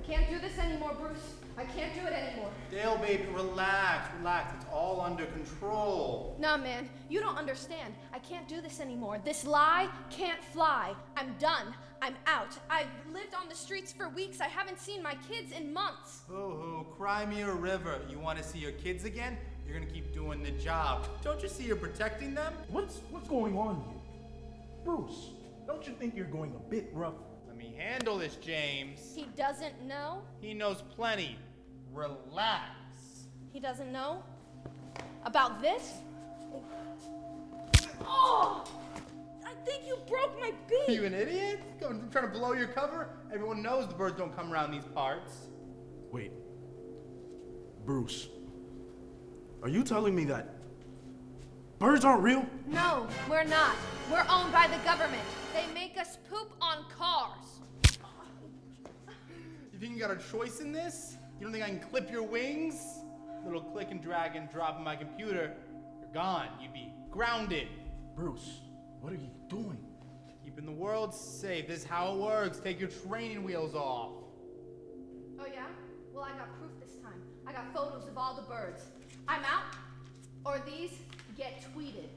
Can't do this anymore, Bruce. I can't do it anymore. Dale, baby, relax. It's all under control. Nah, man, you don't understand. I can't do this anymore. This lie can't fly. I'm done. I'm out. I've lived on the streets for weeks. I haven't seen my kids in months. Hoo-hoo, cry me a river. You want to see your kids again? You're gonna keep doing the job. Don't you see you're protecting them? What's going on here? Bruce, don't you think you're going a bit rough? Let me handle this, James. He doesn't know? He knows plenty. Relax. He doesn't know? About this? Oh! I think you broke my Are beak! you an idiot? I'm trying to blow your cover? Everyone knows the birds don't come around these parts. Wait. Bruce, are you telling me that birds aren't real? No, we're not. We're owned by the government. They make us poop on cars. You think you got a choice in this? You don't think I can clip your wings? Little click and drag and drop on my computer, you're gone. You'd be grounded. Bruce, what are you doing? Keeping the world safe. This is how it works. Take your training wheels off. Oh yeah? Well, I got proof this time. I got photos of all the birds. I'm out, or these get tweeted.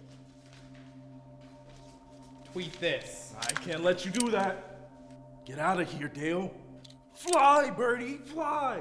Tweet this. I can't let you do that. Get out of here, Dale. Fly, birdie, fly.